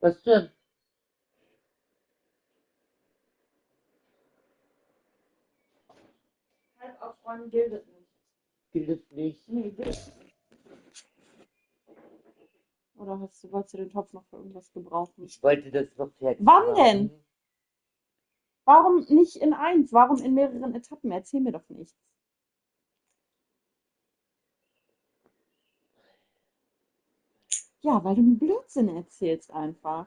Was denn? Halb aufräumen gilt nicht. Gilt es nicht. Nee, gilt nicht. Oder wolltest du den Topf noch für irgendwas gebrauchen? Ich wollte das noch fertig Wann machen. denn? Warum nicht in eins? Warum in mehreren Etappen? Erzähl mir doch nichts. Ja, weil du einen Blödsinn erzählst einfach.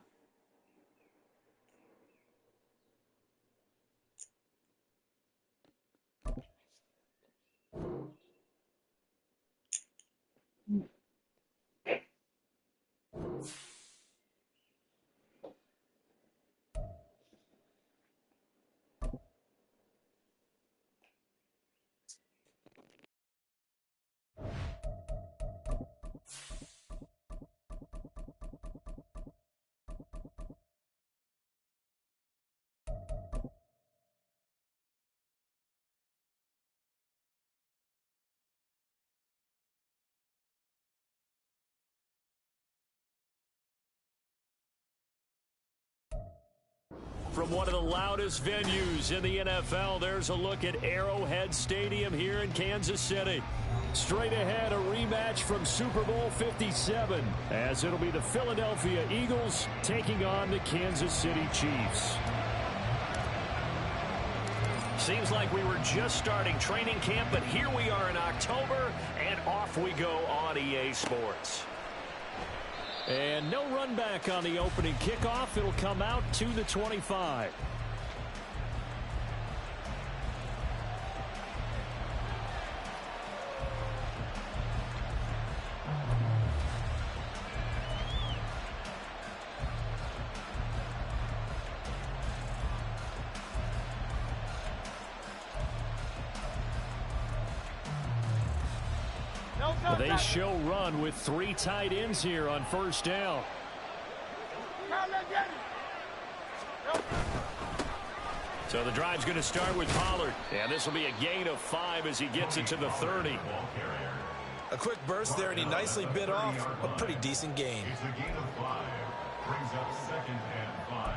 From one of the loudest venues in the NFL, there's a look at Arrowhead Stadium here in Kansas City. Straight ahead, a rematch from Super Bowl 57, as it'll be the Philadelphia Eagles taking on the Kansas City Chiefs. Seems like we were just starting training camp, but here we are in October, and off we go on EA Sports. And no run back on the opening kickoff. It'll come out to the 25. They show run with 3 tight ends here on first down. So the drive's going to start with Pollard. And this will be a gain of 5 as he gets it to the 30. A quick burst there, and he nicely bit off a pretty decent gain. It's a gain of 5. Brings up 2nd and 5.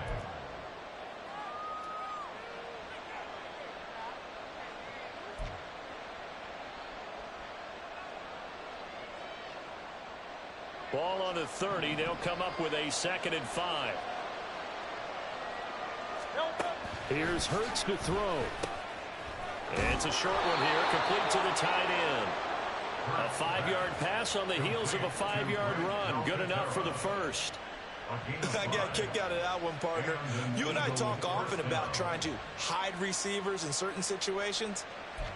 Ball on the 30. They'll come up with a 2nd and 5. Here's Hurts to throw. It's a short one here, complete to the tight end. A 5-yard pass on the heels of a 5-yard run. Good enough for the first. I got a kick out of that one, partner. You and I talk often about trying to hide receivers in certain situations,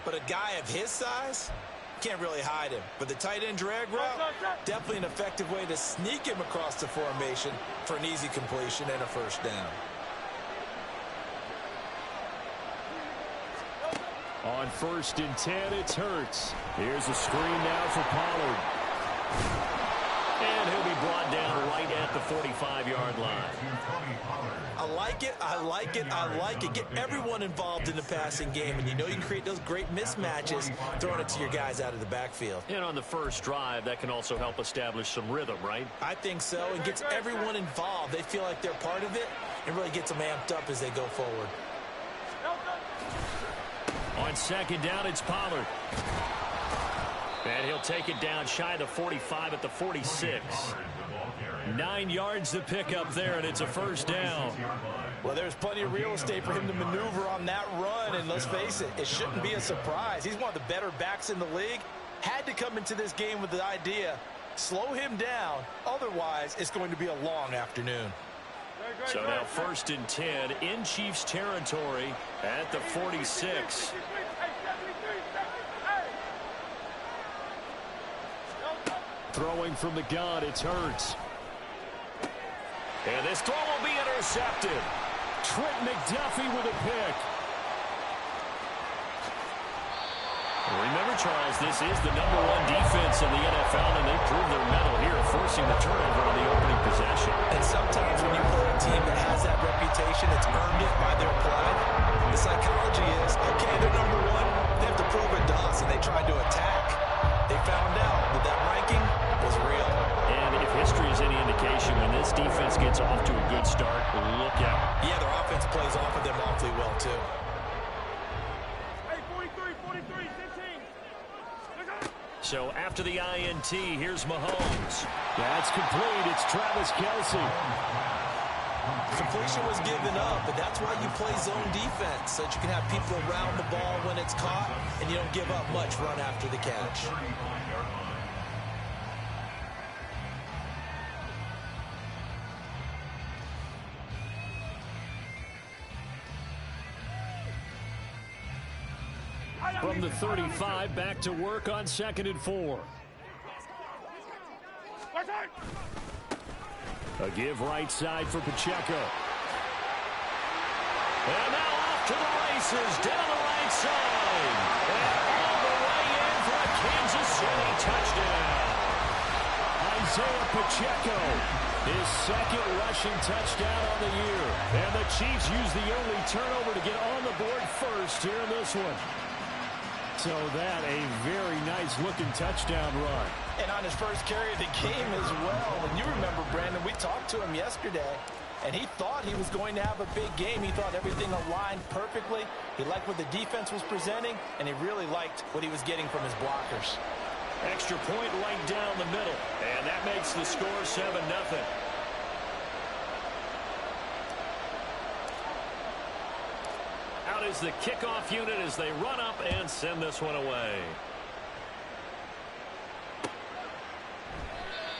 but a guy of his size can't really hide him. But the tight end drag route, definitely an effective way to sneak him across the formation for an easy completion and a first down. On 1st and 10, it's Hurts. Here's a screen now for Pollard. And he'll be brought down right at the 45-yard line. I like it, I like it, I like it. Get everyone involved in the passing game, and you know you can create those great mismatches throwing it to your guys out of the backfield. And on the first drive, that can also help establish some rhythm, right? I think so, and gets everyone involved. They feel like they're part of it, and really gets them amped up as they go forward. On 2nd down, it's Pollard. And he'll take it down shy of the 45 at the 46. 9 yards to pick up there, and it's a first down. Well, there's plenty of real estate for him to maneuver on that run, and let's face it, it shouldn't be a surprise. He's one of the better backs in the league. Had to come into this game with the idea, slow him down, otherwise it's going to be a long afternoon. So now 1st and 10 in Chiefs territory at the 46. Throwing from the gun, it's Hurts. And this throw will be intercepted. Trent McDuffie with a pick. Remember, Charles, this is the #1 defense in the NFL, and they proved their mettle here, forcing the turnover on the opening possession. And sometimes when you play a team that has that reputation, it's earned it by their play. The psychology is, okay, they're #1, they have to prove it to us, and they tried to attack. They found out that that ranking was real. And if history is any indication, when this defense gets off to a too. Hey, 43, 15. So after the INT, here's Mahomes. That's complete. It's Travis Kelce. Completion was given up, but that's why you play zone defense, so that you can have people around the ball when it's caught, and you don't give up much run after the catch. From the 35, back to work on 2nd and 4. A give right side for Pacheco. And now off to the races, down the right side. And all the way in for a Kansas City touchdown. Isaiah Pacheco, his second rushing touchdown on the year. And the Chiefs use the only turnover to get on the board first here in this one. So that a very nice-looking touchdown run. And on his first carry of the game as well. And you remember, Brandon, we talked to him yesterday, and he thought he was going to have a big game. He thought everything aligned perfectly. He liked what the defense was presenting, and he really liked what he was getting from his blockers. Extra point right down the middle, and that makes the score 7-0. Out is the kickoff unit as they run up and send this one away.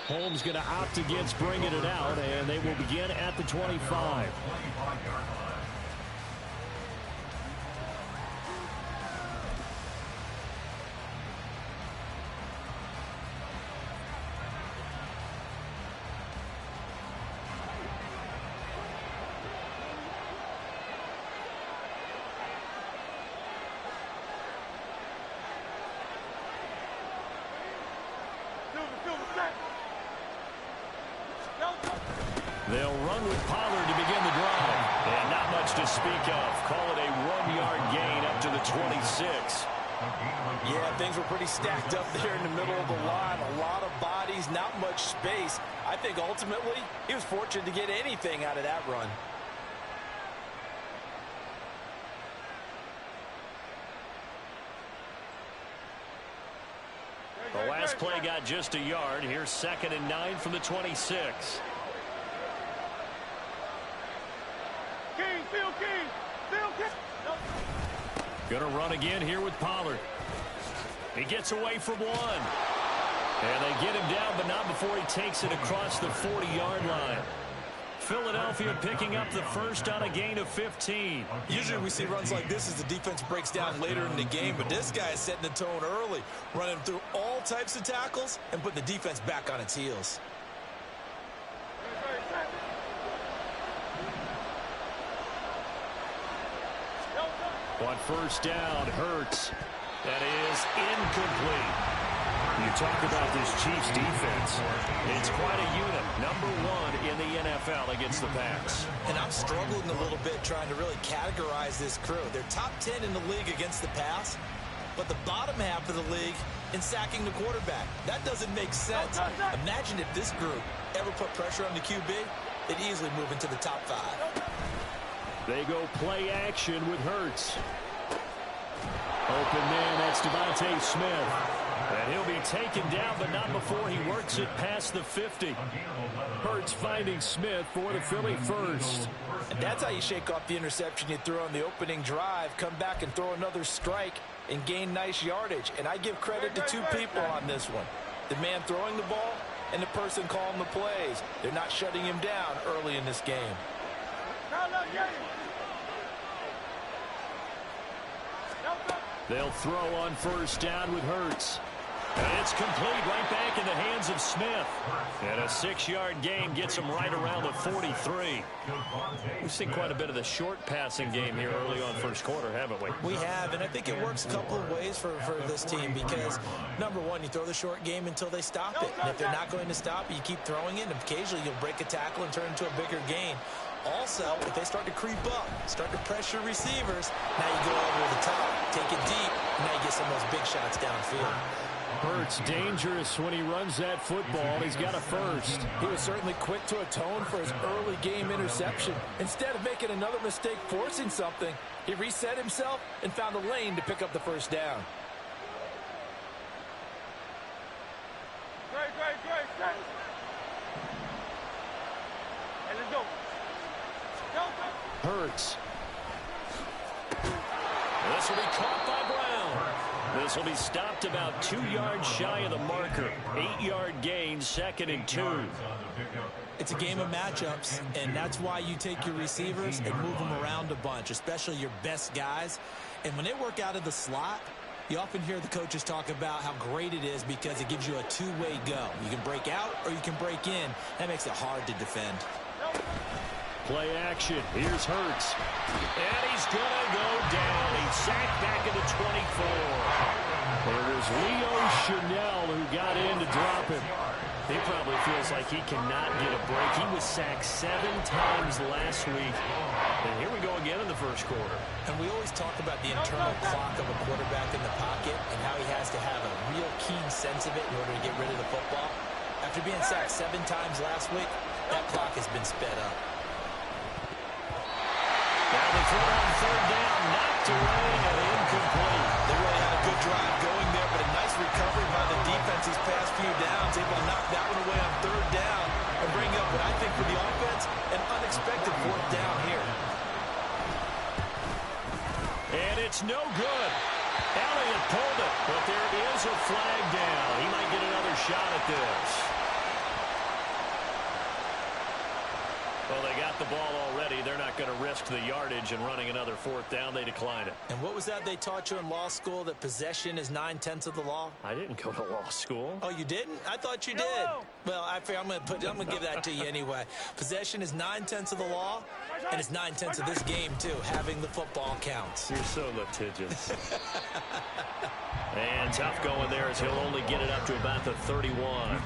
Holmes going to opt against bringing it out, and they will begin at the 25. They'll run with Pollard to begin the drive. And not much to speak of. Call it a 1-yard gain up to the 26. Yeah, things were pretty stacked up there in the middle of the line. A lot of bodies, not much space. I think ultimately he was fortunate to get anything out of that run. The last play got just a yard. Here's 2nd and 9 from the 26. Gonna run again here with Pollard. He gets away from one. And they get him down, but not before he takes it across the 40-yard line. Philadelphia picking up the first on a gain of 15. Usually we see runs like this as the defense breaks down later in the game, but this guy is setting the tone early, running through all types of tackles and putting the defense back on its heels. On first down, Hurts. That is incomplete. You talk about this Chiefs defense. It's quite a unit. Number 1 in the NFL against the pass. And I'm struggling a little bit trying to really categorize this crew. They're top 10 in the league against the pass, but the bottom half of the league in sacking the quarterback. That doesn't make sense. Imagine if this group ever put pressure on the QB, they'd easily move into the top 5. They go play action with Hurts. Open man, that's Devontae Smith. And he'll be taken down, but not before he works it past the 50. Hurts finding Smith for the Philly first. And that's how you shake off the interception you threw on the opening drive, come back and throw another strike and gain nice yardage. And I give credit to 2 people on this one. The man throwing the ball and the person calling the plays. They're not shutting him down early in this game. They'll throw on first down with Hurts. And it's complete right back in the hands of Smith. And a 6-yard gain gets him right around the 43. We've seen quite a bit of the short passing game here early on first quarter, haven't we? We have, and I think it works a couple of ways for this team because, number one, you throw the short game until they stop it. And if they're not going to stop it, you keep throwing it, and occasionally you'll break a tackle and turn it into a bigger gain. Also, if they start to creep up, start to pressure receivers, now you go over the top, take it deep, and now you get some of those big shots downfield. Hurts dangerous when he runs that football. He's got a first. He was certainly quick to atone for his early game interception. Instead of making another mistake forcing something, he reset himself and found a lane to pick up the first down. Great. Hey, let's go. Hurts. This will be caught by Brown. This will be stopped about 2 yards shy of the marker. 8-yard gain, 2nd and 2. It's a game of matchups, and that's why you take your receivers and move them around a bunch, especially your best guys. And when they work out of the slot, you often hear the coaches talk about how great it is because it gives you a two-way go. You can break out or you can break in. That makes it hard to defend. Play action. Here's Hurts. And he's going to go down. He's sacked back at the 24. It was Leo Chanel who got in to drop him. He probably feels like he cannot get a break. He was sacked 7 times last week. And here we go again in the first quarter. And we always talk about the internal clock of a quarterback in the pocket and how he has to have a real keen sense of it in order to get rid of the football. After being sacked 7 times last week, that clock has been sped up. Now the throw on 3rd down, knocked away and incomplete. They really had a good drive going there, but a nice recovery by the defense these past few downs, able to knock that one away on 3rd down and bring up what I think for the offense, an unexpected 4th down here. And it's no good. Elliott pulled it, but there is a flag down. He might get another shot at this. Well, they got the ball already. They're not going to risk the yardage and running another 4th down. They decline it. And what was that they taught you in law school, that possession is 9/10 of the law? I didn't go to law school. Oh, you didn't? I thought you did. Well, I'm going to give that to you anyway. Possession is 9/10 of the law, and it's 9/10 of this game, too. Having the football counts. You're so litigious. And tough going there as he'll only get it up to about the 31.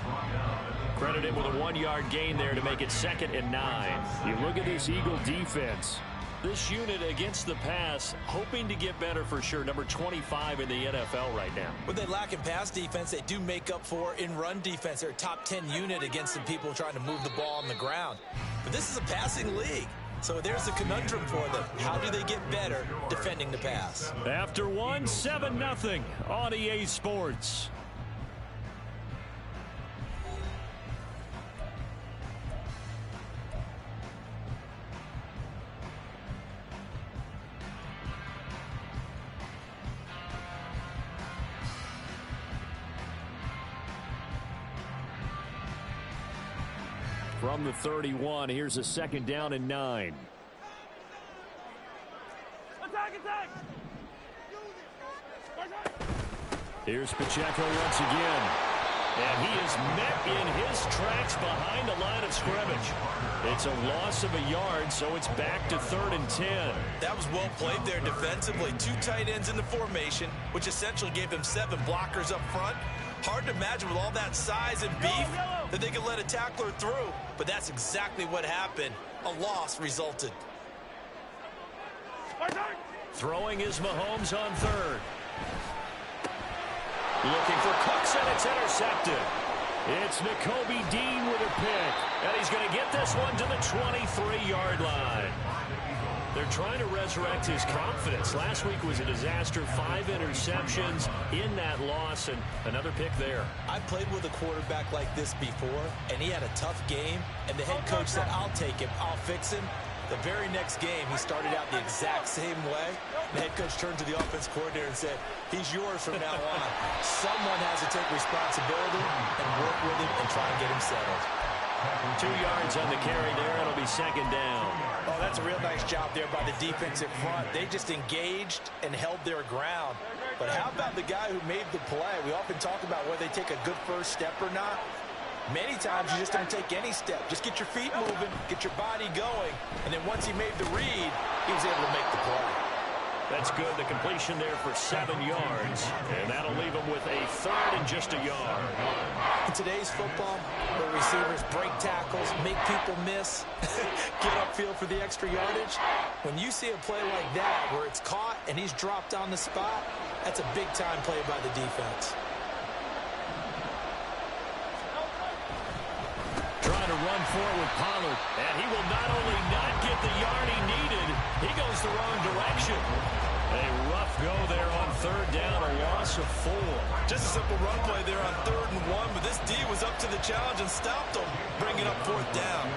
Credit him with a 1-yard gain there to make it 2nd and 9. You look at this Eagle defense. This unit against the pass, hoping to get better for sure. Number 25 in the NFL right now. What they lack in pass defense, they do make up for in run defense. They're a top 10 unit against some people trying to move the ball on the ground. But this is a passing league. So there's a conundrum for them. How do they get better defending the pass? After 1, 7-0 on EA Sports. From the 31, here's a 2nd down and 9. Attack! Here's Pacheco once again. And he is met in his tracks behind the line of scrimmage. It's a loss of a yard, so it's back to 3rd and 10. That was well played there defensively. 2 tight ends in the formation, which essentially gave them 7 blockers up front. Hard to imagine with all that size and beef that they could let a tackler through. But that's exactly what happened. A loss resulted. Throwing is Mahomes on 3rd. Looking for Cooks, and it's intercepted. It's Nakobe Dean with a pick. And he's going to get this one to the 23-yard line. They're trying to resurrect his confidence. Last week was a disaster. 5 interceptions in that loss, and another pick there. I've played with a quarterback like this before, and he had a tough game, and the head coach said, I'll take him, I'll fix him. The very next game, he started out the exact same way. The head coach turned to the offense coordinator and said, he's yours from now on. Someone has to take responsibility and work with him and try and get him settled. 2 yards on the carry there. It'll be 2nd down. Oh, that's a real nice job there by the defensive front. They just engaged and held their ground. But how about the guy who made the play? We often talk about whether they take a good first step or not. Many times you just don't take any step. Just get your feet moving, get your body going, and then once he made the read, he was able to make the play. That's good. The completion there for 7 yards, and that'll leave him with a 3rd and just a yard. In today's football, where receivers break tackles, make people miss, get upfield for the extra yardage, when you see a play like that where it's caught and he's dropped on the spot, that's a big-time play by the defense. run for it with Pollard. And he will not only not get the yard he needed, he goes the wrong direction. A rough go there on third down, a loss of 4. Just a simple run play there on 3rd and 1, but this D was up to the challenge and stopped them, bringing up 4th down.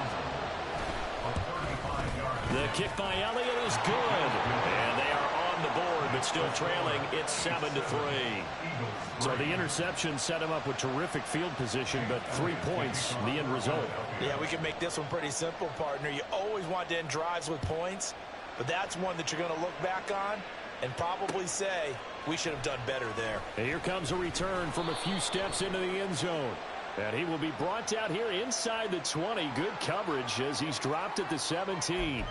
The kick by Elliott is good. And they are on the board, but still trailing. It's 7-3. So the interception set him up with terrific field position, but 3 points, the end result. Yeah, we can make this one pretty simple, partner. You always want to end drives with points, but that's one that you're going to look back on and probably say, we should have done better there. And here comes a return from a few steps into the end zone. And he will be brought down here inside the 20. Good coverage as he's dropped at the 17.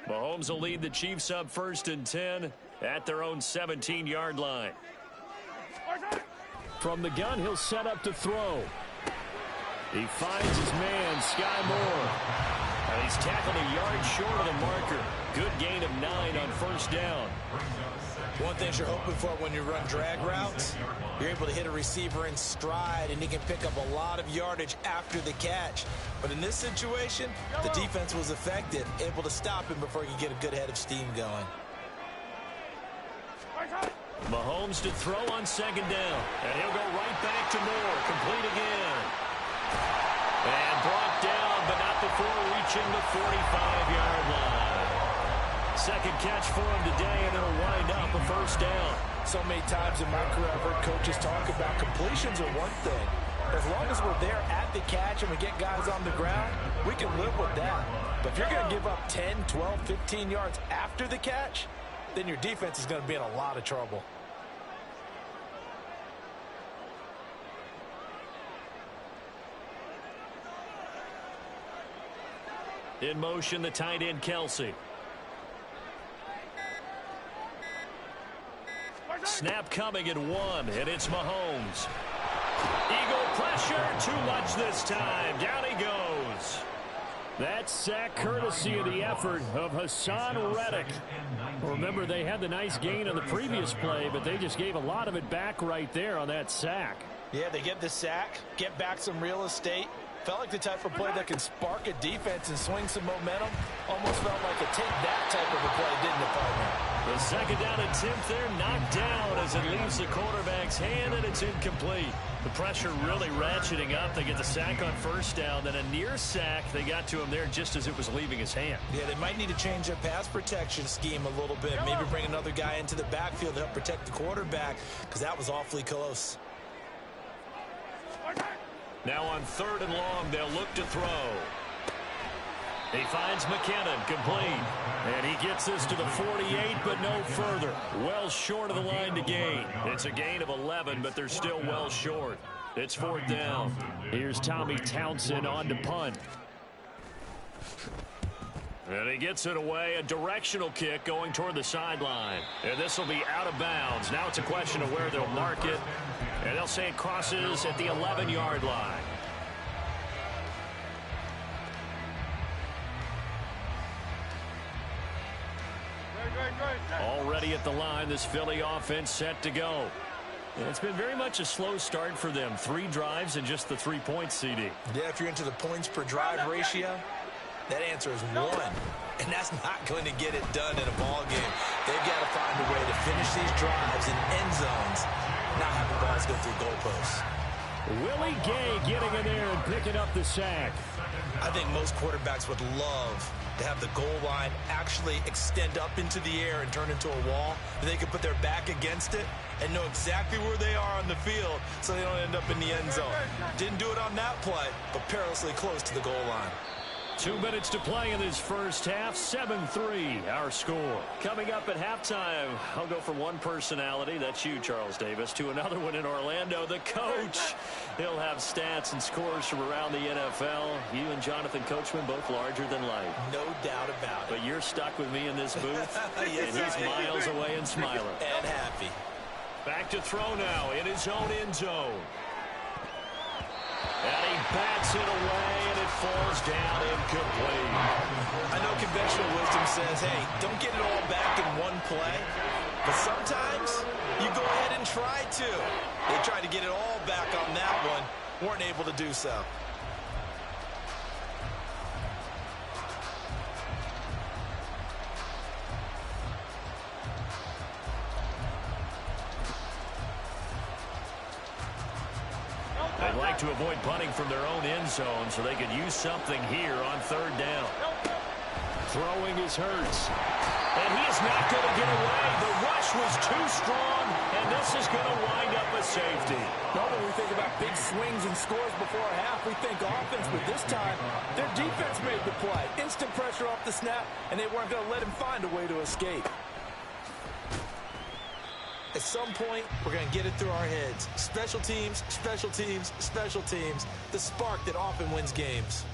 Mahomes will lead the Chiefs up 1st and 10 at their own 17-yard line. From the gun, he'll set up to throw. He finds his man, Sky Moore. And he's tackled a yard short of the marker. Good gain of 9 on 1st down. One thing you're hoping for when you run drag routes, you're able to hit a receiver in stride, and he can pick up a lot of yardage after the catch. But in this situation, the defense was effective, able to stop him before he could get a good head of steam going. Mahomes to throw on 2nd down. And he'll go right back to Moore. Complete again. And brought down, but not before reaching the 45-yard line. Second catch for him today, and it'll wind up a 1st down. So many times in my career, I've heard coaches talk about completions are one thing. As long as we're there at the catch and we get guys on the ground, we can live with that. But if you're going to give up 10, 12, 15 yards after the catch, then your defense is going to be in a lot of trouble. In motion, the tight end, Kelsey. Snap coming at 1, and it's Mahomes. Eagle pressure, too much this time. Down he goes. That sack courtesy of the effort of Hassan Reddick. Remember, they had the nice gain on the previous play, but they just gave a lot of it back right there on that sack. Yeah, they get the sack, get back some real estate. Felt like the type of play that can spark a defense and swing some momentum. Almost felt like a take-that type of a play, didn't it, partner? The 2nd down attempt there knocked down as it leaves the quarterback's hand, and it's incomplete. The pressure really ratcheting up. They get the sack on 1st down, then a near sack. They got to him there just as it was leaving his hand. Yeah, they might need to change their pass protection scheme a little bit. Maybe bring another guy into the backfield to help protect the quarterback, because that was awfully close. Now on 3rd and long, they'll look to throw. He finds McKinnon, complete. And he gets this to the 48, but no further. Well short of the line to gain. It's a gain of 11, but they're still well short. It's 4th down. Here's Tommy Townsend on to punt. And he gets it away, a directional kick going toward the sideline. And this will be out of bounds. Now it's a question of where they'll mark it. And they'll say it crosses at the 11-yard line. Already at the line, this Philly offense set to go. And it's been very much a slow start for them. 3 drives and just the 3 points, CD. Yeah, if you're into the points per drive ratio, that answer is 1. And that's not going to get it done in a ball game. They've got to find a way to finish these drives in end zones, not have the balls go through goalposts. Willie Gay getting in there and picking up the sack. I think most quarterbacks would love to have the goal line actually extend up into the air and turn into a wall. They can put their back against it and know exactly where they are on the field so they don't end up in the end zone. Didn't do it on that play, but perilously close to the goal line. 2 minutes to play in this first half. 7-3 our score. Coming up at halftime, I'll go from one personality, that's you, Charles Davis, to another one in Orlando, the coach. He'll have stats and scores from around the NFL. You and Jonathan Coachman both larger than life. No doubt about it. But you're stuck with me in this booth, yes, and he's miles away and smiling. And happy. Back to throw now in his own end zone. And he bats it away, and it falls down incomplete. I know conventional wisdom says, hey, don't get it all back in one play. But sometimes you go ahead and try to. They tried to get it all back on that one. Weren't able to do so. They'd like to avoid punting from their own end zone so they could use something here on third down. Throwing is Hurts. And he is not going to get away. The rush was too strong, and this is going to wind up a safety. Normally we think about big swings and scores before a half. We think offense, but this time their defense made the play. Instant pressure off the snap, and they weren't going to let him find a way to escape. At some point, we're going to get it through our heads. Special teams, special teams, special teams. The spark that often wins games.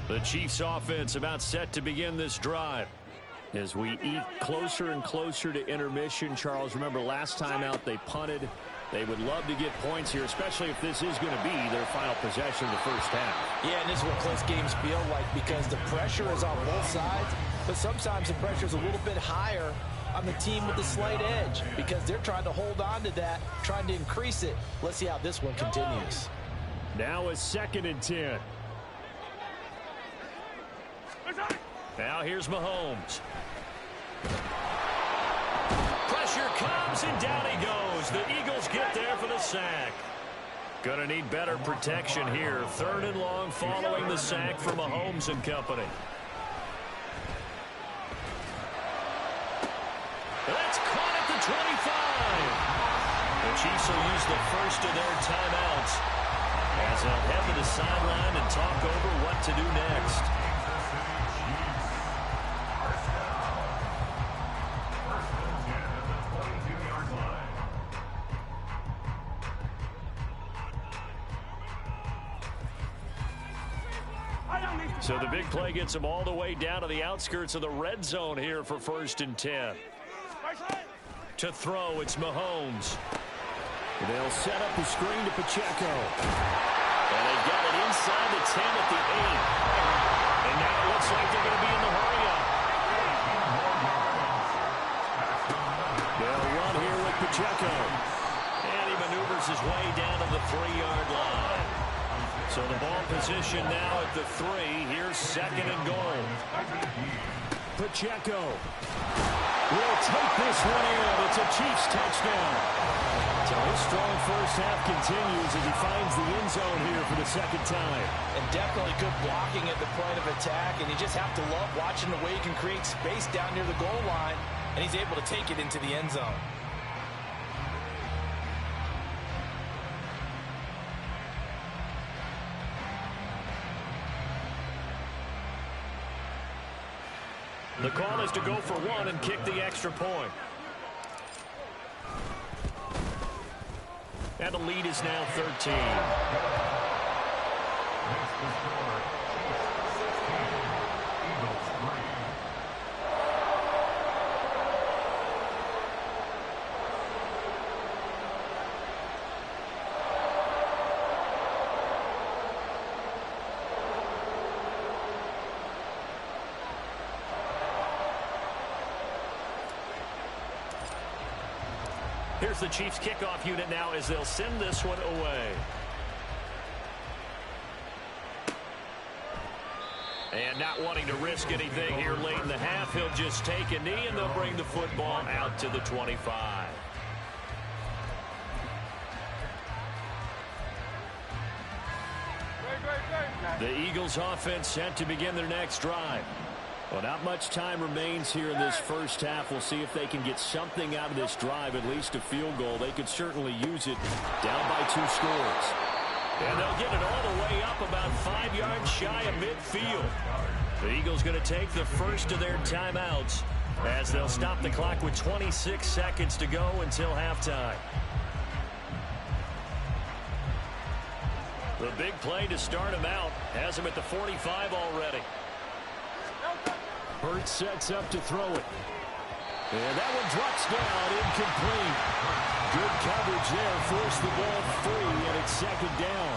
The Chiefs offense about set to begin this drive. As we eat closer and closer to intermission, Charles, remember last time out they punted. They would love to get points here, especially if this is going to be their final possession of the first half. Yeah, and this is what close games feel like because the pressure is on both sides, but sometimes the pressure is a little bit higher on the team with the slight edge because they're trying to hold on to that, trying to increase it. Let's see how this one continues. Now it's 2nd and 10. Now here's Mahomes. Pressure comes, and down he goes. The Eagles get there for the sack. Gonna need better protection here. 3rd and long following the sack from Mahomes and company. That's caught at the 25. The Chiefs will use the first of their timeouts as they'll head to the sideline and talk over what to do next. So the big play gets them all the way down to the outskirts of the red zone here for 1st and 10. To throw, it's Mahomes. They'll set up the screen to Pacheco. And they've got it inside the 10 at the 8. And now it looks like they're going to be in the hurry-up. They'll run here with Pacheco. And he maneuvers his way down to the 3-yard line. So the ball position now at the 3. Here's 2nd and goal. Pacheco will take this one in. It's a Chiefs touchdown. So his strong first half continues as he finds the end zone here for the 2nd time. And definitely good blocking at the point of attack, and you just have to love watching the way he can create space down near the goal line, and he's able to take it into the end zone. The call is to go for 1 and kick the extra point. And the lead is now 13. Here's the Chiefs kickoff unit now as they'll send this one away. And not wanting to risk anything here late in the half, he'll just take a knee and they'll bring the football out to the 25. The Eagles offense set to begin their next drive. Well, not much time remains here in this first half. We'll see if they can get something out of this drive, at least a field goal. They could certainly use it down by 2 scores. And they'll get it all the way up about 5 yards shy of midfield. The Eagles going to take the first of their timeouts as they'll stop the clock with 26 seconds to go until halftime. The big play to start him out has him at the 45 already. Hurts sets up to throw it. And that one drops down, incomplete. Good coverage there, forced the ball free, and it's second down.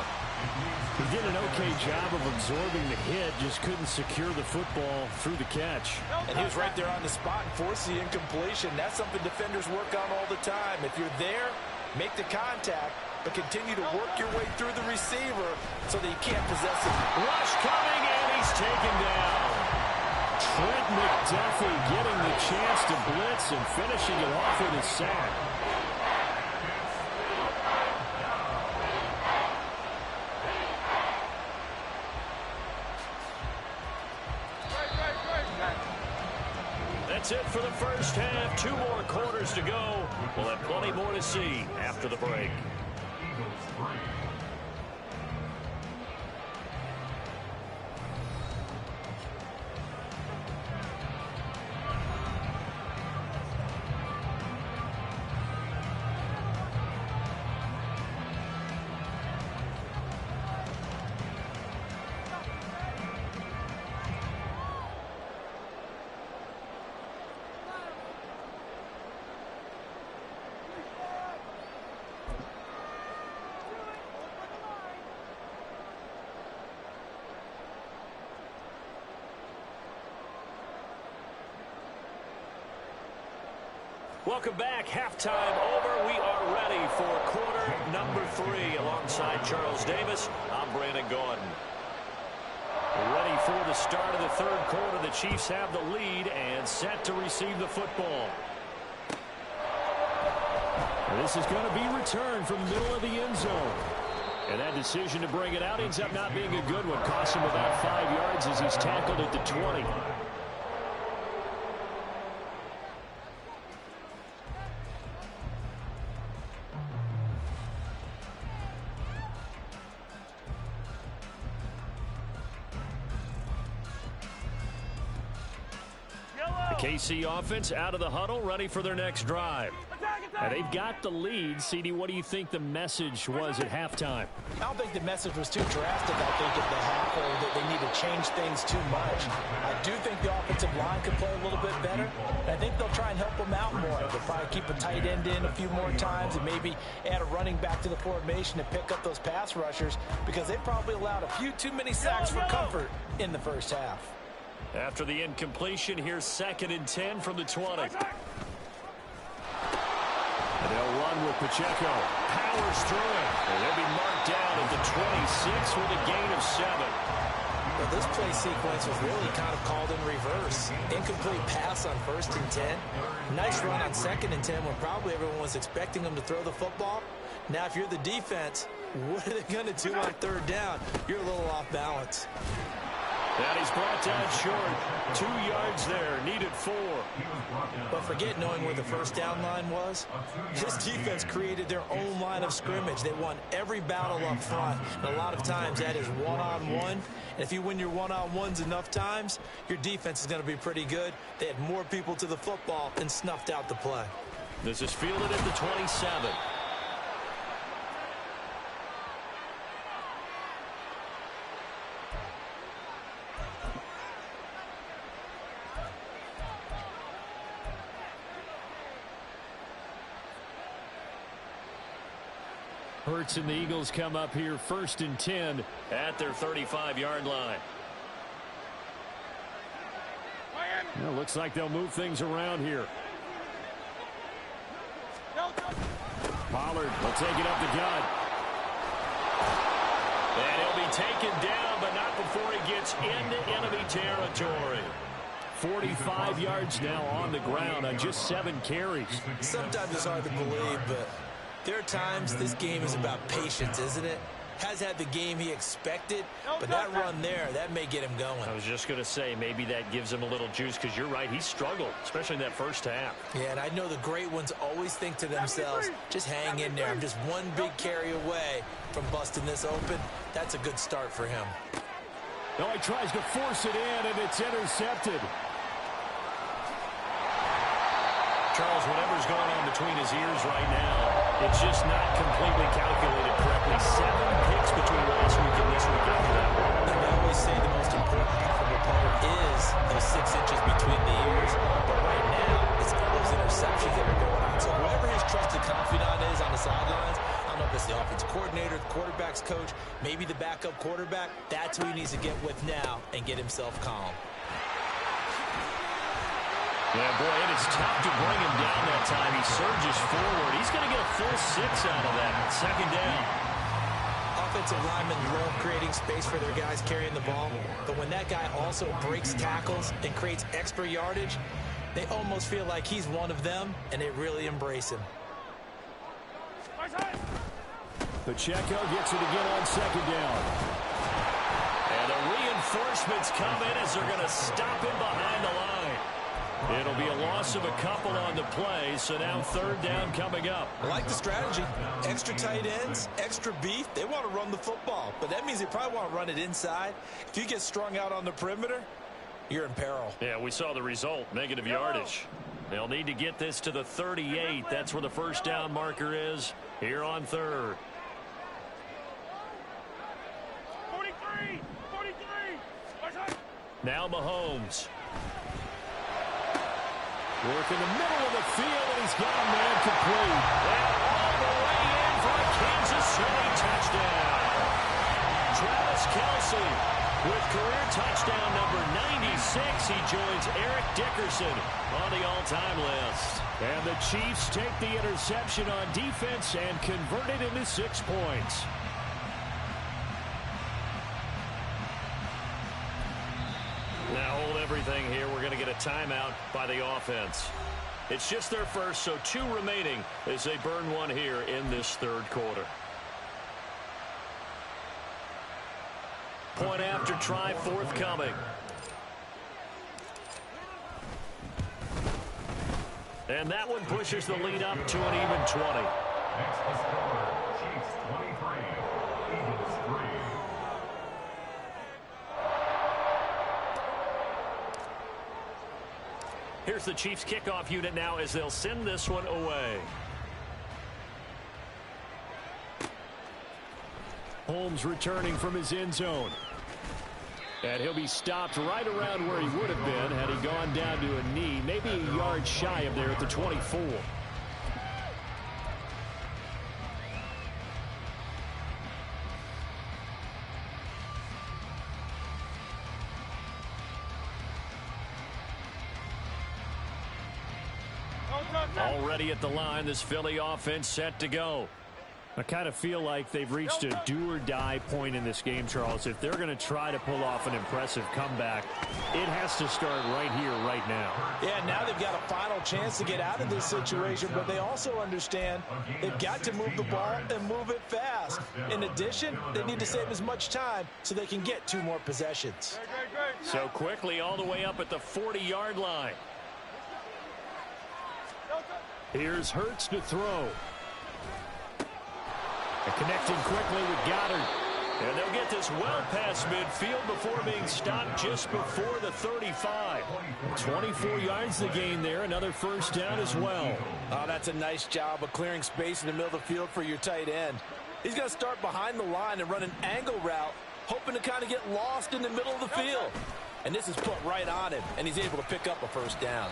He did an okay job of absorbing the hit, just couldn't secure the football through the catch. And he was right there on the spot and forced the incompletion. That's something defenders work on all the time. If you're there, make the contact, but continue to work your way through the receiver so that you can't possess it. Rush coming, and he's taken down. Trent McDuffie getting the chance to blitz and finishing it off with a sack. That's it for the first half. 2 more quarters to go. We'll have plenty more to see after the break. Welcome back. Halftime over. We are ready for quarter number 3. Alongside Charles Davis, I'm Brandon Gordon. Ready for the start of the third quarter. The Chiefs have the lead and set to receive the football. This is going to be returned from the middle of the end zone. And that decision to bring it out ends up not being a good one. Costs him about 5 yards as he's tackled at the 20. KC offense out of the huddle, ready for their next drive. And they've got the lead. CD, what do you think the message was at halftime? I don't think the message was too drastic, I think, at the half, or that they need to change things too much. I do think the offensive line could play a little bit better. And I think they'll try and help them out more. They'll probably keep a tight end in a few more times and maybe add a running back to the formation to pick up those pass rushers, because they probably allowed a few too many sacks for comfort in the first half. After the incompletion, here's 2nd and 10 from the 20. And they'll run with Pacheco. Powers through it. And they'll be marked down at the 26 with a gain of 7. Well, this play sequence was really kind of called in reverse. Incomplete pass on 1st and 10. Nice run on 2nd and 10 when probably everyone was expecting them to throw the football. Now, if you're the defense, what are they going to do on 3rd down? You're a little off balance. And he's brought down short. 2 yards there, needed 4. But forget knowing where the first down line was. This defense created their own line of scrimmage. They won every battle up front. And a lot of times that is one-on-one. And if you win your one-on-ones enough times, your defense is going to be pretty good. They had more people to the football and snuffed out the play. This is fielded at the 27. Hurts and the Eagles come up here 1st and 10 at their 35-yard line. Well, looks like they'll move things around here. Pollard will take it up the gut. And he'll be taken down, but not before he gets into enemy territory. 45 yards now on the ground on just 7 carries. Sometimes it's hard to believe, but there are times this game is about patience, isn't it? Has had the game he expected, but that run there, that may get him going. I was just going to say, maybe that gives him a little juice, because you're right, he struggled, especially in that first half. Yeah, and I know the great ones always think to themselves, just hang in there. I'm just one big carry away from busting this open. That's a good start for him. Now he tries to force it in, and it's intercepted. Charles, whatever's going on between his ears right now, It's just not completely calculated correctly. 7 picks between last week and this week after that. And they always say the most important thing from a player is those 6 inches between the ears. But right now, it's all those interceptions that are going on. So whoever his trusted confidant is on the sidelines, I don't know if it's the offensive coordinator, the quarterback's coach, maybe the backup quarterback, that's who he needs to get with now and get himself calm. Yeah, boy, it is tough to bring him down that time. He surges forward. He's going to get a full 6 out of that. 2nd down. Offensive linemen love creating space for their guys carrying the ball, but when that guy also breaks tackles and creates extra yardage, they almost feel like he's one of them, and they really embrace him. Pacheco gets it again on 2nd down. And the reinforcements come in as they're going to stop him behind the line. It'll be a loss of a couple on the play, so now 3rd down coming up. I like the strategy. Extra tight ends, extra beef. They want to run the football, but that means they probably want to run it inside. If you get strung out on the perimeter, you're in peril. Yeah, we saw the result, negative yardage. They'll need to get this to the 38. That's where the 1st down marker is here on 3rd. 43! Now Mahomes. Work in the middle of the field, and he's got a man complete. And all the way in for a Kansas City touchdown. Travis Kelce with career touchdown number 96. He joins Eric Dickerson on the all-time list. And the Chiefs take the interception on defense and convert it into 6 points. Now hold everything here. We're going to get a timeout by the offense. It's just their first, so 2 remaining as they burn one here in this 3rd quarter. Point after try forthcoming. And that one pushes the lead up to an even 20. Next the score, Chiefs 23, Eagles 3. Here's the Chiefs kickoff unit now as they'll send this one away. Holmes returning from his end zone. And he'll be stopped right around where he would have been had he gone down to a knee, maybe a yard shy of there at the 24. Already at the line, this Philly offense set to go. I kind of feel like they've reached a do-or-die point in this game, Charles. If they're going to try to pull off an impressive comeback, it has to start right here, right now. Yeah, now they've got a final chance to get out of this situation, but they also understand they've got to move the ball and move it fast. In addition, they need to save as much time so they can get 2 more possessions. So quickly all the way up at the 40-yard line. Here's Hurts to throw. And connecting quickly with Goddard. And they'll get this well past midfield before being stopped just before the 35. 24 yards the gain there. Another 1st down as well. Oh, that's a nice job of clearing space in the middle of the field for your tight end. He's going to start behind the line and run an angle route, hoping to kind of get lost in the middle of the field. And this is put right on him, and he's able to pick up a 1st down.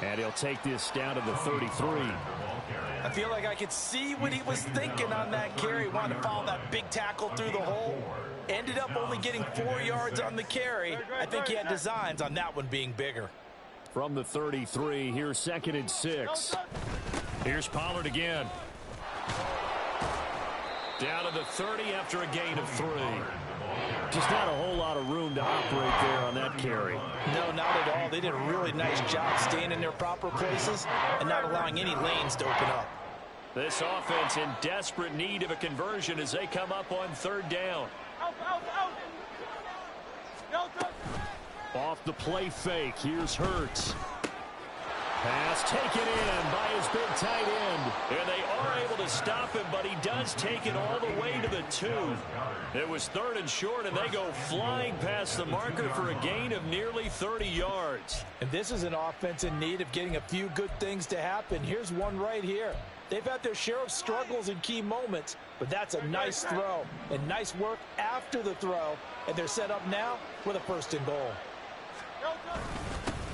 And he'll take this down to the 33. I feel like I could see what he was thinking on that carry. Wanted to follow that big tackle through the hole. Ended up only getting 4 yards on the carry. I think he had designs on that one being bigger. From the 33, here's 2nd and 6. Here's Pollard again. Down to the 30 after a gain of 3. Just not a whole lot of room to operate there on that carry. No, not at all. They did a really nice job staying in their proper places and not allowing any lanes to open up. This offense in desperate need of a conversion as they come up on 3rd down. Off the play fake, here's Hurts. Pass taken in by his big tight end. And they are able to stop him, but he does take it all the way to the 2. It was 3rd and short, and they go flying past the marker for a gain of nearly 30 yards. And this is an offense in need of getting a few good things to happen. Here's one right here. They've had their share of struggles in key moments, but that's a nice throw and nice work after the throw. And they're set up now with a 1st and goal.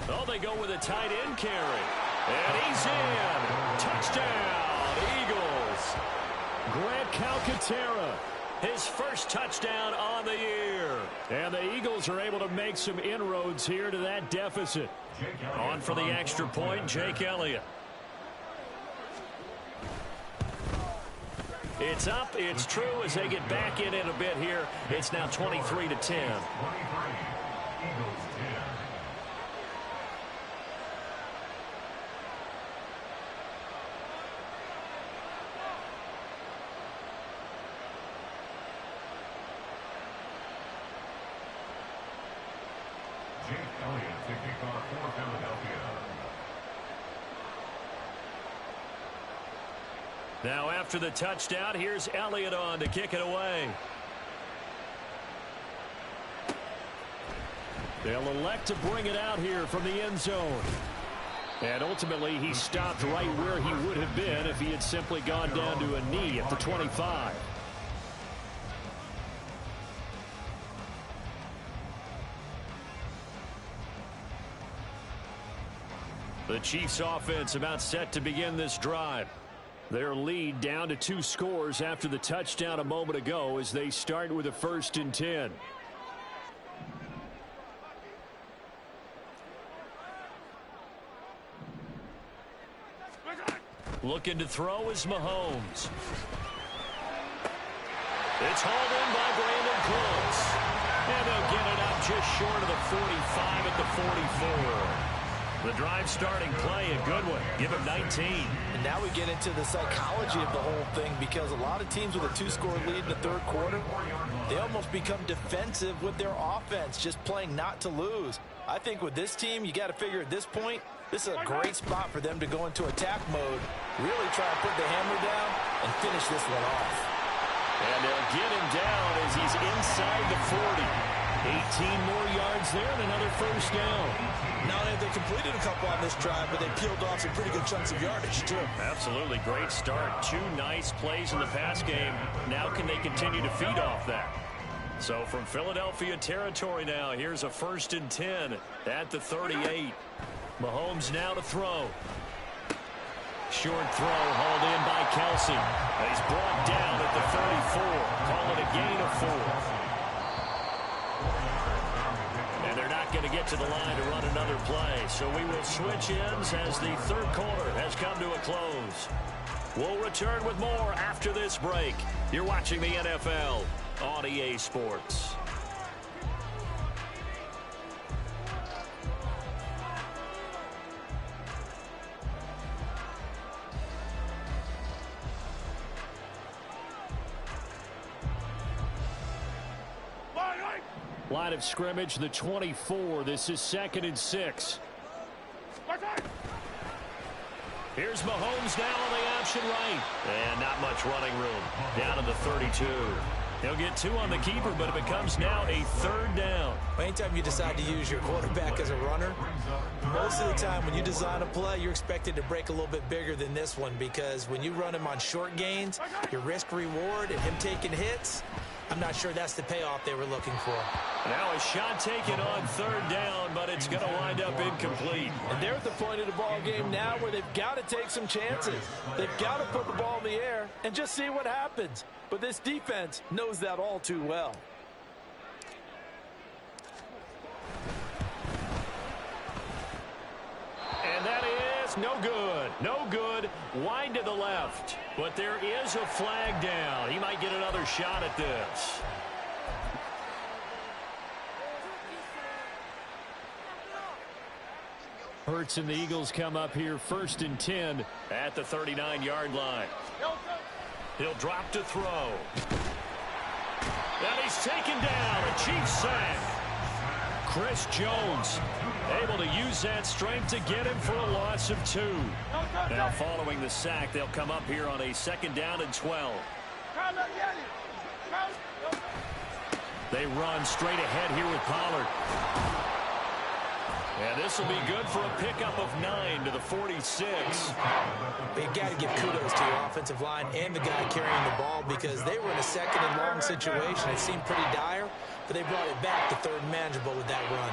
Oh, they go with a tight end carry. And he's in. Touchdown, Eagles. Grant Calcaterra, his first touchdown on the year. And the Eagles are able to make some inroads here to that deficit. On for the extra point, Jake Elliott. It's up, it's true as they get back in a bit here. It's now 23-10. Jake Elliott to kick off for Philadelphia. Now after the touchdown, here's Elliott on to kick it away. They'll elect to bring it out here from the end zone. And ultimately, he stopped right where he would have been if he had simply gone down to a knee at the 25. The Chiefs offense about set to begin this drive. Their lead down to 2 scores after the touchdown a moment ago as they start with a 1st and 10. Looking to throw is Mahomes. It's hauled in by Brandon Cooks. And they'll get it up just short of the 45 at the 44. The drive starting play, a good one. Give him 19. And now we get into the psychology of the whole thing, because a lot of teams with a 2-score lead in the 3rd quarter, they almost become defensive with their offense, just playing not to lose. I think with this team, you got to figure at this point, this is a great spot for them to go into attack mode, really try to put the hammer down and finish this one off. And they'll get him down as he's inside the 40. 18 more yards there and another 1st down. Not only have they completed a couple on this drive, but they peeled off some pretty good chunks of yardage, too. Absolutely great start. 2 nice plays in the pass game. Now can they continue to feed off that? So from Philadelphia territory now, here's a 1st and 10 at the 38. Mahomes now to throw. Short throw hauled in by Kelsey. He's brought down at the 34. Call it a gain of 4. And they're not going to get to the line to run another play. So we will switch ends as the 3rd quarter has come to a close. We'll return with more after this break. You're watching the NFL on EA Sports. Line of scrimmage, the 24. This is 2nd and 6. Here's Mahomes now on the option right. And not much running room. Down to the 32. He'll get 2 on the keeper, but it becomes now a 3rd down. Anytime you decide to use your quarterback as a runner, most of the time when you design a play, you're expected to break a little bit bigger than this one, because when you run him on short gains, your risk-reward and him taking hits, I'm not sure that's the payoff they were looking for. Now a shot taken on 3rd down, but it's going to wind up incomplete. And they're at the point of the ball game now where they've got to take some chances. They've got to put the ball in the air and just see what happens. But this defense knows that all too well. And that is no good. No good. Wide to the left. But there is a flag down. He might get another shot at this. Hurts and the Eagles come up here 1st and 10 at the 39-yard line. He'll drop to throw. And he's taken down. A Chiefs sack. Chris Jones able to use that strength to get him for a loss of 2. Now following the sack, they'll come up here on a 2nd down and 12. They run straight ahead here with Pollard. And this will be good for a pickup of 9 to the 46. You got to give kudos to your offensive line and the guy carrying the ball because they were in a 2nd and long situation. It seemed pretty dire, but they brought it back to 3rd and manageable with that run.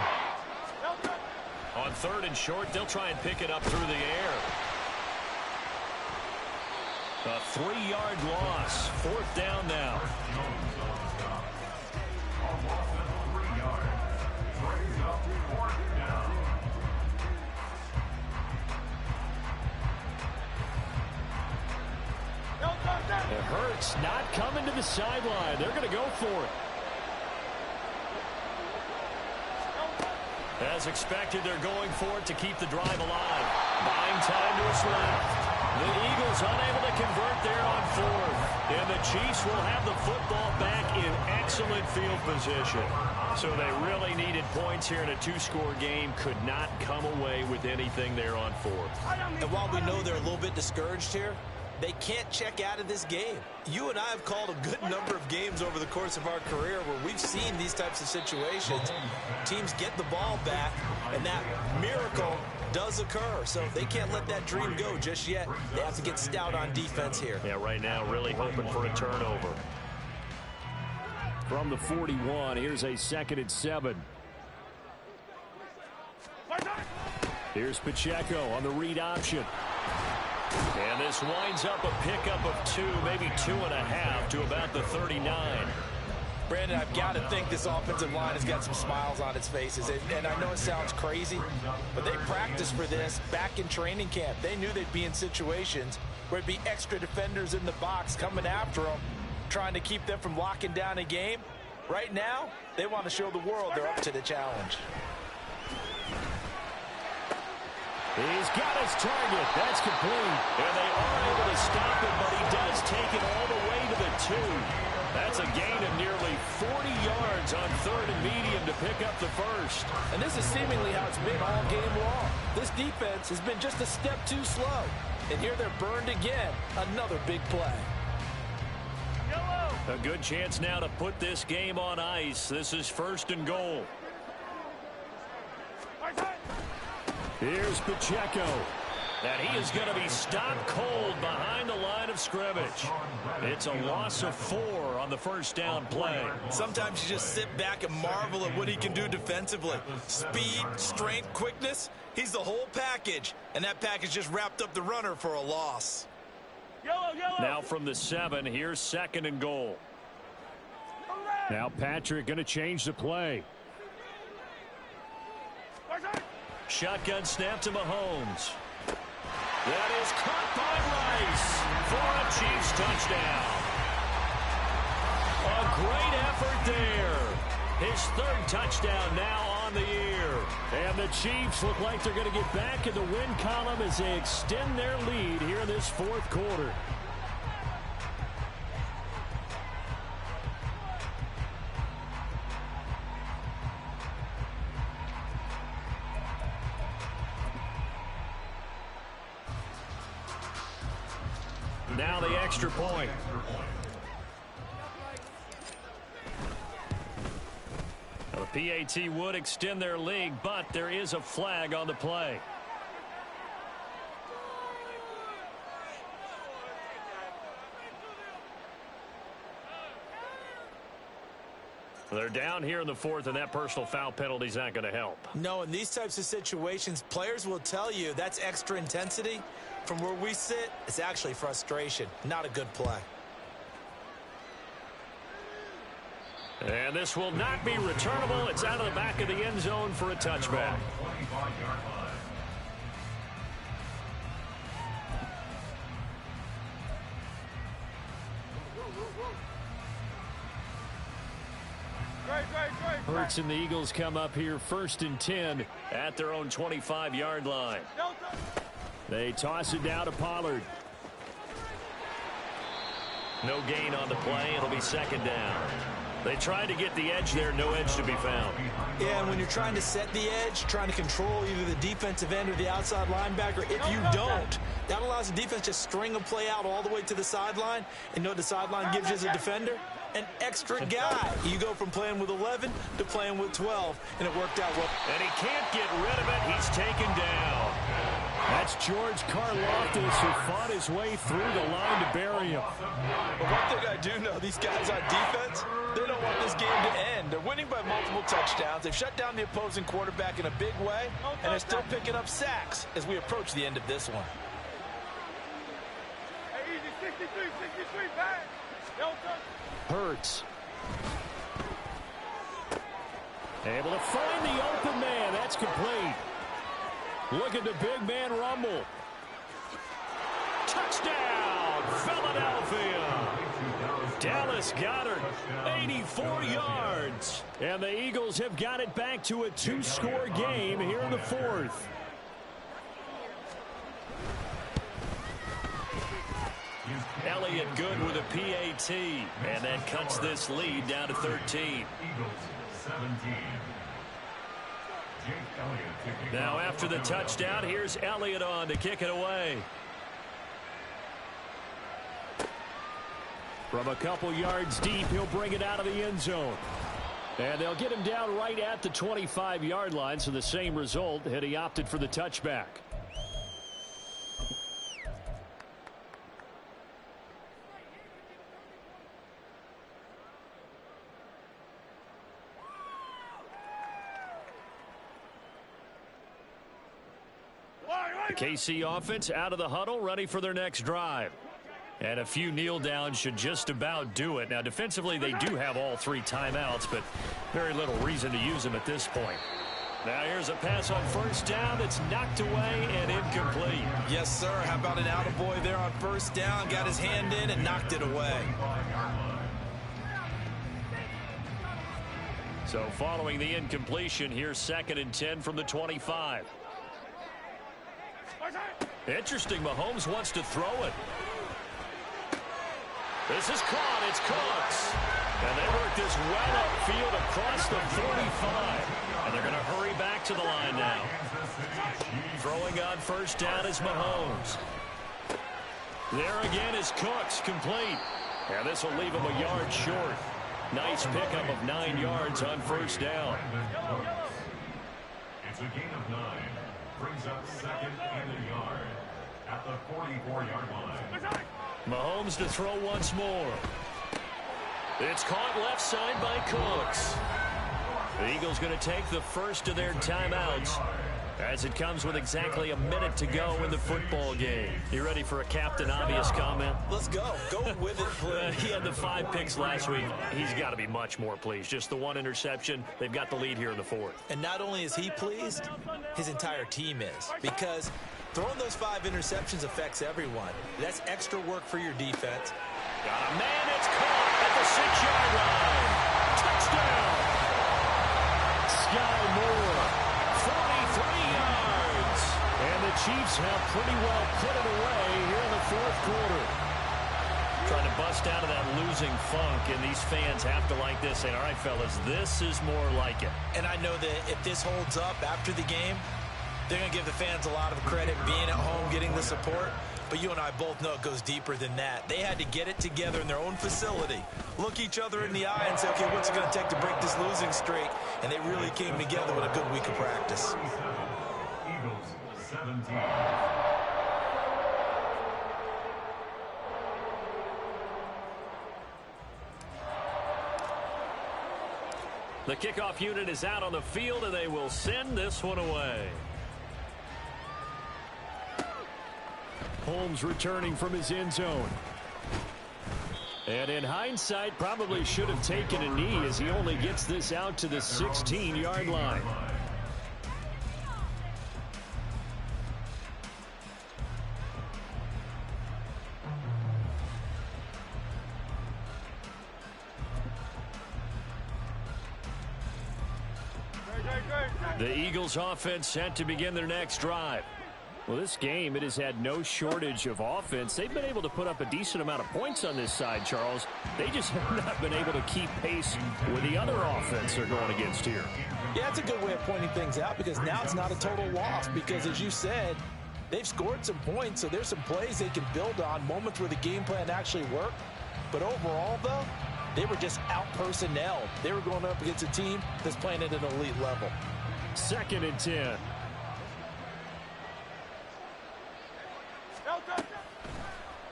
On 3rd and short, they'll try and pick it up through the air. A 3-yard loss. 4th down now. It hurts not coming to the sideline. They're going to go for it. As expected, they're going for it to keep the drive alive. Buying time to his left. The Eagles unable to convert there on 4th. And the Chiefs will have the football back in excellent field position. So they really needed points here in a 2-score game. Could not come away with anything there on 4th. And while we know they're a little bit discouraged here, they can't check out of this game. You and I have called a good number of games over the course of our career where we've seen these types of situations. Teams get the ball back, and that miracle does occur. So they can't let that dream go just yet. They have to get stout on defense here. Yeah, right now really hoping for a turnover. From the 41, here's a 2nd and 7. Here's Pacheco on the read option. And this winds up a pickup of 2, maybe 2.5 to about the 39. Brandon, I've got to think this offensive line has got some smiles on its faces. And I know it sounds crazy, but they practiced for this back in training camp. They knew they'd be in situations where it'd be extra defenders in the box coming after them, trying to keep them from locking down a game. Right now, they want to show the world they're up to the challenge. He's got his target. That's complete. And they are able to stop him, but he does take it all the way to the 2. That's a gain of nearly 40 yards on 3rd and medium to pick up the 1st. And this is seemingly how it's been all game long. This defense has been just a step too slow. And here they're burned again. Another big play. A good chance now to put this game on ice. This is 1st and goal. Here's Pacheco. And he is going to be stopped cold behind the line of scrimmage. It's a loss of 4 on the 1st down play. Sometimes you just sit back and marvel at what he can do defensively. Speed, strength, quickness. He's the whole package. And that package just wrapped up the runner for a loss. Now from the 7, here's 2nd and goal. Now Patrick going to change the play. Shotgun snap to Mahomes. That is caught by Rice for a Chiefs touchdown. A great effort there. His 3rd touchdown now on the year. And the Chiefs look like they're going to get back in the win column as they extend their lead here in this 4th quarter. Now the extra point. The PAT would extend their lead, but there is a flag on the play. They're down here in the 4th, and that personal foul penalty is not going to help. No, in these types of situations, players will tell you that's extra intensity. From where we sit, it's actually frustration. Not a good play. And this will not be returnable. It's out of the back of the end zone for a touchback. Hurts and the Eagles come up here 1st and 10 at their own 25-yard line. They toss it down to Pollard. No gain on the play. It'll be 2nd down. They tried to get the edge there, no edge to be found. Yeah, and when you're trying to set the edge, trying to control either the defensive end or the outside linebacker, if you don't, that allows the defense to string a play out all the way to the sideline. And know what the sideline gives you as a defender? An extra guy. You go from playing with 11 to playing with 12, and it worked out well. And he can't get rid of it. He's taken down. That's George Karlaftis, who fought his way through the line to bury him. But one thing I do know, these guys on defense, they don't want this game to end. They're winning by multiple touchdowns. They've shut down the opposing quarterback in a big way, and they're still picking up sacks as we approach the end of this one. Hey, easy, 63, back. Don't touch. Hurts. Able to find the open man. That's complete. Look at the big man rumble. Touchdown, Philadelphia. Dallas Goedert, 84 yards. And the Eagles have got it back to a two-score game here in the fourth. Elliott good with a PAT, and that cuts this lead down to 13. Eagles 17. Now after the touchdown, here's Elliott on to kick it away. From a couple yards deep, he'll bring it out of the end zone. And they'll get him down right at the 25-yard line, so the same result had he opted for the touchback. The KC offense out of the huddle, ready for their next drive. And a few kneel downs should just about do it. Now, defensively, they do have all three timeouts, but very little reason to use them at this point. Now, here's a pass on first down that's knocked away and incomplete. Yes, sir. How about an attaboy there on first down? Got his hand in and knocked it away. So, following the incompletion, here's 2nd and 10 from the 25. Interesting, Mahomes wants to throw it. This is caught, it's Cooks. And they work this well upfield across the 45. And they're going to hurry back to the line now. Throwing on first down is Mahomes. There again is Cooks, complete. And this will leave him a yard short. Nice pickup of 9 yards on first down. It's a gain of 9. Brings up 2nd and a yard at the 44-yard line. Mahomes to throw once more. It's caught left side by Cooks. The Eagles going to take the first of their timeouts as it comes with exactly a minute to go in the football game. You ready for a Captain Obvious comment? Let's go. Go with it, please. He had the 5 picks last week. He's got to be much more pleased. Just the 1 interception. They've got the lead here in the fourth. And not only is he pleased, his entire team is. Because throwing those 5 interceptions affects everyone. That's extra work for your defense. Got a man. It's caught at the 6-yard line. Touchdown. Sky Moore. 43 yards. And the Chiefs have pretty well put it away here in the fourth quarter. Trying to bust out of that losing funk, and these fans have to like this. Saying, all right, fellas, this is more like it. And I know that if this holds up after the game, they're going to give the fans a lot of credit being at home, getting the support. But you and I both know it goes deeper than that. They had to get it together in their own facility, look each other in the eye and say, okay, what's it going to take to break this losing streak? And they really came together with a good week of practice. Eagles 17. The kickoff unit is out on the field, and they will send this one away. Holmes returning from his end zone. And in hindsight, probably should have taken a knee as he only gets this out to the 16-yard line. The Eagles offense set to begin their next drive. Well, this game, it has had no shortage of offense. They've been able to put up a decent amount of points on this side, Charles. They just have not been able to keep pace with the other offense they're going against here. Yeah, it's a good way of pointing things out because now it's not a total loss because, as you said, they've scored some points, so there's some plays they can build on, moments where the game plan actually worked. But overall, though, they were just out-personnel. They were going up against a team that's playing at an elite level. 2nd and 10.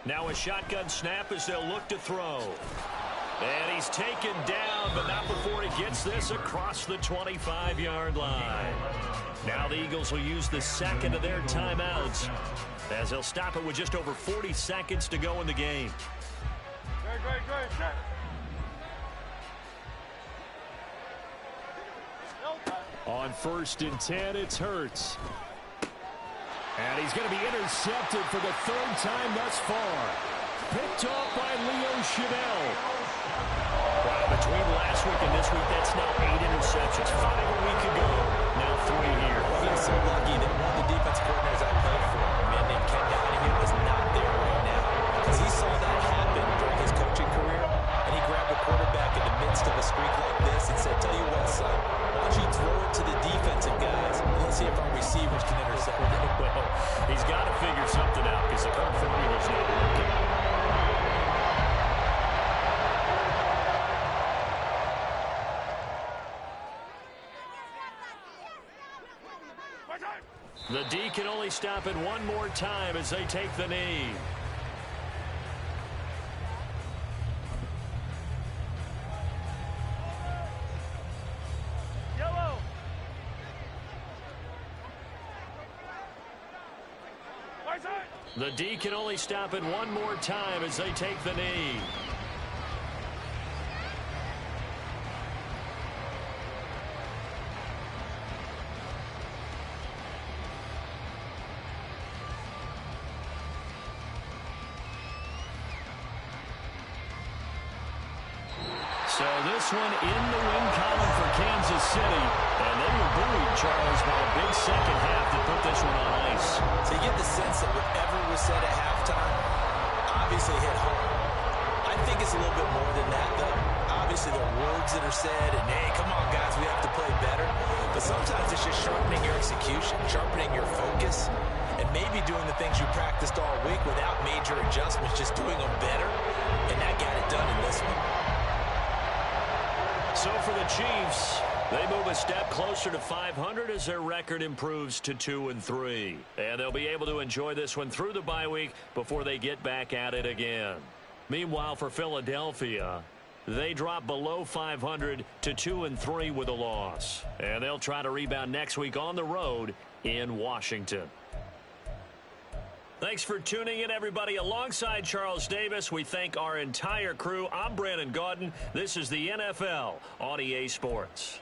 Now a shotgun snap as they'll look to throw. And he's taken down, but not before he gets this across the 25-yard line. Now the Eagles will use the second of their timeouts as they'll stop it with just over 40 seconds to go in the game. Great. On 1st and 10, it's Hurts. And he's going to be intercepted for the 3rd time thus far. Picked off by Leo Chanel. Wow, between last week and this week, that's now 8 interceptions. 5 a week ago, now 3 here. I feel so lucky that one of the defense coordinators I played for, a man named Ken Donahue, is not there right now. Because he saw that happen during his coaching career, and he grabbed the quarterback in the midst of a streak like this and said, tell you what, son, why don't you throw it to the defensive guys, and let's see if our receivers can intercept it. Well, he's got to figure something out because the current formula's not working. The D can only stop it one more time as they take the knee. Yellow. Right side. The D can only stop it one more time as they take the knee. So this one in the win column for Kansas City. And they were buoyed, Charles, by a big second half to put this one on ice. So you get the sense that whatever was said at halftime obviously hit home. I think it's a little bit more than that, though. Obviously, there are words that are said, and, hey, come on, guys, we have to play better. But sometimes it's just sharpening your execution, sharpening your focus, and maybe doing the things you practiced all week without major adjustments, just doing them better, and that got it done in this one. So for the Chiefs, they move a step closer to 500 as their record improves to 2-3. And they'll be able to enjoy this one through the bye week before they get back at it again. Meanwhile, for Philadelphia, they drop below 500 to 2-3 with a loss. And they'll try to rebound next week on the road in Washington. Thanks for tuning in, everybody. Alongside Charles Davis, we thank our entire crew. I'm Brandon Gaudin. This is the NFL on EA Sports.